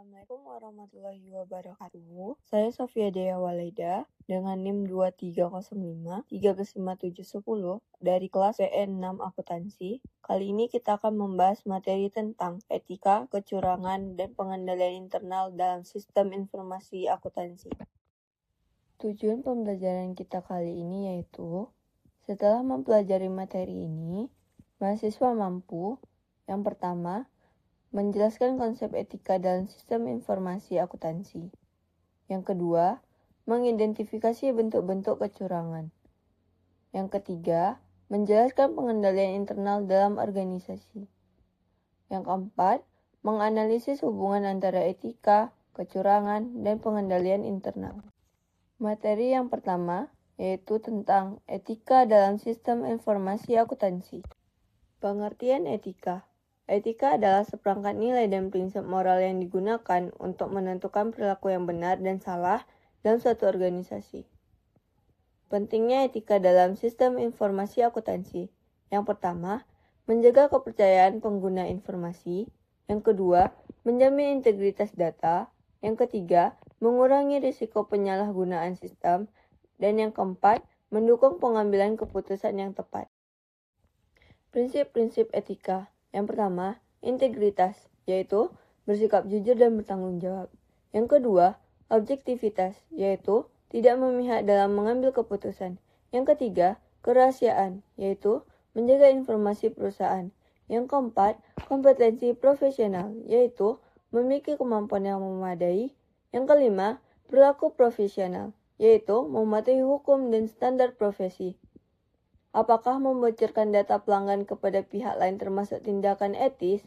Assalamualaikum warahmatullahi wabarakatuh. Saya Sofia Dea Waleda dengan NIM 2305 135710 dari kelas PN6 Akuntansi. Kali ini kita akan membahas materi tentang etika, kecurangan, dan pengendalian internal dalam sistem informasi akuntansi. Tujuan pembelajaran kita kali ini yaitu, setelah mempelajari materi ini, mahasiswa mampu, yang pertama, menjelaskan konsep etika dalam sistem informasi akuntansi. Yang kedua, mengidentifikasi bentuk-bentuk kecurangan. Yang ketiga, menjelaskan pengendalian internal dalam organisasi. Yang keempat, menganalisis hubungan antara etika, kecurangan, dan pengendalian internal. Materi yang pertama yaitu tentang etika dalam sistem informasi akuntansi. Pengertian etika. Etika adalah seperangkat nilai dan prinsip moral yang digunakan untuk menentukan perilaku yang benar dan salah dalam suatu organisasi. Pentingnya etika dalam sistem informasi akuntansi. Yang pertama, menjaga kepercayaan pengguna informasi. Yang kedua, menjamin integritas data. Yang ketiga, mengurangi risiko penyalahgunaan sistem. Dan yang keempat, mendukung pengambilan keputusan yang tepat. Prinsip-prinsip etika. Yang pertama, integritas, yaitu bersikap jujur dan bertanggung jawab. Yang kedua, objektivitas, yaitu tidak memihak dalam mengambil keputusan. Yang ketiga, kerahasiaan, yaitu menjaga informasi perusahaan. Yang keempat, kompetensi profesional, yaitu memiliki kemampuan yang memadai. Yang kelima, perilaku profesional, yaitu mematuhi hukum dan standar profesi. Apakah membocorkan data pelanggan kepada pihak lain termasuk tindakan etis?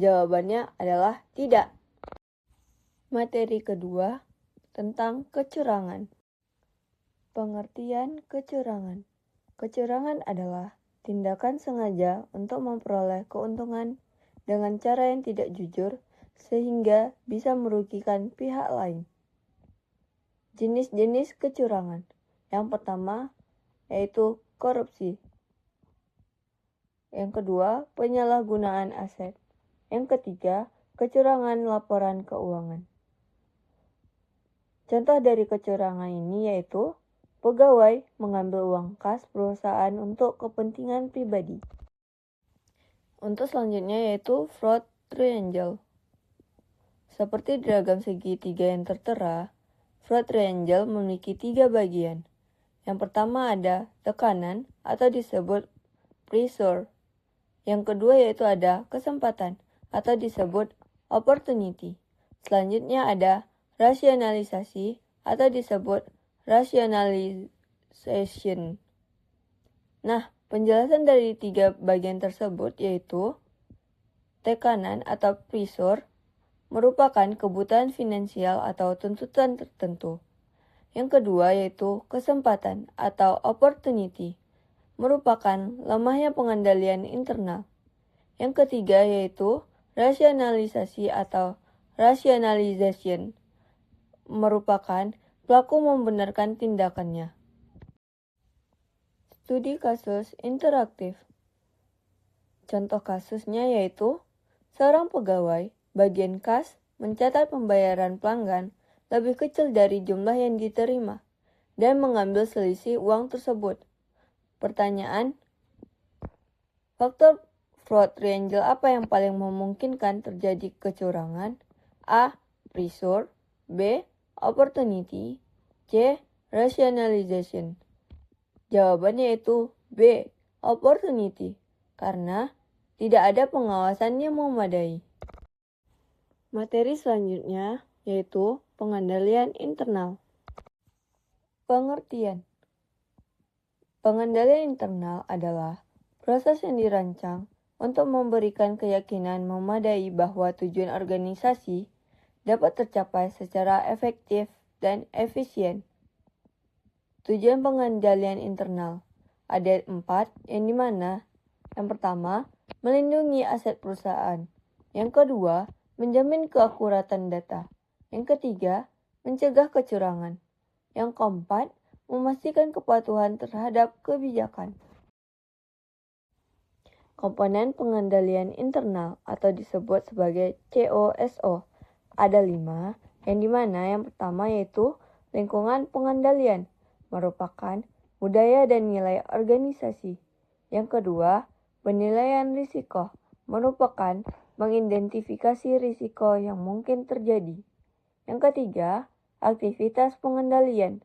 Jawabannya adalah tidak. Materi kedua tentang kecurangan. Pengertian kecurangan. Kecurangan adalah tindakan sengaja untuk memperoleh keuntungan dengan cara yang tidak jujur sehingga bisa merugikan pihak lain. Jenis-jenis kecurangan. Yang pertama yaitu korupsi. Yang kedua, penyalahgunaan aset. Yang ketiga, kecurangan laporan keuangan. Contoh dari kecurangan ini yaitu pegawai mengambil uang kas perusahaan untuk kepentingan pribadi. Untuk selanjutnya yaitu fraud triangle. Seperti diagram segitiga yang tertera, fraud triangle memiliki 3 bagian. Yang pertama ada tekanan atau disebut pressure. Yang kedua yaitu ada kesempatan atau disebut opportunity. Selanjutnya ada rasionalisasi atau disebut rationalization. Nah, penjelasan dari 3 bagian tersebut yaitu tekanan atau pressure merupakan kebutuhan finansial atau tuntutan tertentu. Yang kedua yaitu kesempatan atau opportunity, merupakan lemahnya pengendalian internal. Yang ketiga yaitu rasionalisasi atau rationalization, merupakan pelaku membenarkan tindakannya. Studi kasus interaktif. Contoh kasusnya yaitu seorang pegawai bagian kas mencatat pembayaran pelanggan lebih kecil dari jumlah yang diterima dan mengambil selisih uang tersebut. Pertanyaan, faktor fraud triangle apa yang paling memungkinkan terjadi kecurangan? A. Pressure. B. Opportunity. C. Rationalization. Jawabannya yaitu B. Opportunity, karena tidak ada pengawasan yang memadai. Materi selanjutnya yaitu pengendalian internal. Pengertian. Pengendalian internal adalah proses yang dirancang untuk memberikan keyakinan memadai bahwa tujuan organisasi dapat tercapai secara efektif dan efisien. Tujuan pengendalian internal ada 4, yang dimana yang pertama, melindungi aset perusahaan. Yang kedua, menjamin keakuratan data. Yang ketiga, mencegah kecurangan. Yang keempat, memastikan kepatuhan terhadap kebijakan. Komponen pengendalian internal atau disebut sebagai COSO Ada 5, yang dimana yang pertama yaitu lingkungan pengendalian, merupakan budaya dan nilai organisasi. Yang kedua, penilaian risiko, merupakan mengidentifikasi risiko yang mungkin terjadi. Yang ketiga, aktivitas pengendalian,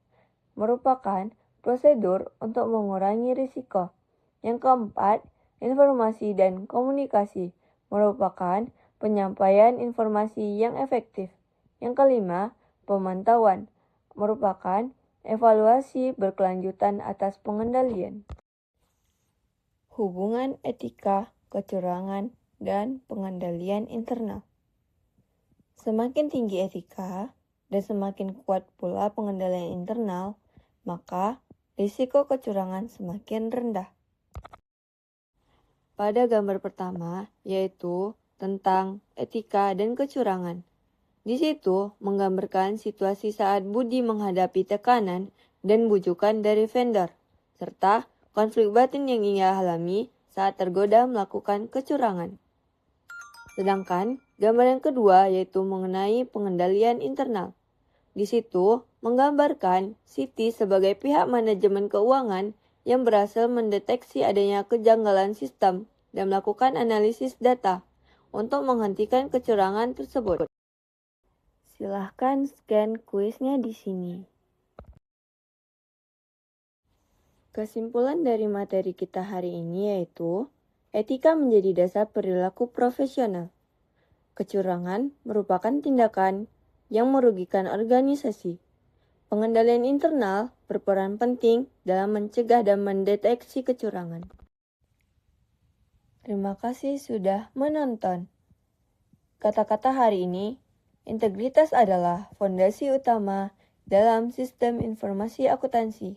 merupakan prosedur untuk mengurangi risiko. Yang keempat, informasi dan komunikasi, merupakan penyampaian informasi yang efektif. Yang kelima, pemantauan, merupakan evaluasi berkelanjutan atas pengendalian. Hubungan etika, kecurangan, dan pengendalian internal. Semakin tinggi etika dan semakin kuat pula pengendalian internal, maka risiko kecurangan semakin rendah. Pada gambar pertama, yaitu tentang etika dan kecurangan. Di situ menggambarkan situasi saat Budi menghadapi tekanan dan bujukan dari vendor, serta konflik batin yang ia alami saat tergoda melakukan kecurangan. Sedangkan gambar yang kedua yaitu mengenai pengendalian internal. Di situ menggambarkan Siti sebagai pihak manajemen keuangan yang berhasil mendeteksi adanya kejanggalan sistem dan melakukan analisis data untuk menghentikan kecurangan tersebut. Silahkan scan kuisnya di sini. Kesimpulan dari materi kita hari ini yaitu, etika menjadi dasar perilaku profesional. Kecurangan merupakan tindakan yang merugikan organisasi. Pengendalian internal berperan penting dalam mencegah dan mendeteksi kecurangan. Terima kasih sudah menonton. Kata-kata hari ini, integritas adalah fondasi utama dalam sistem informasi akuntansi.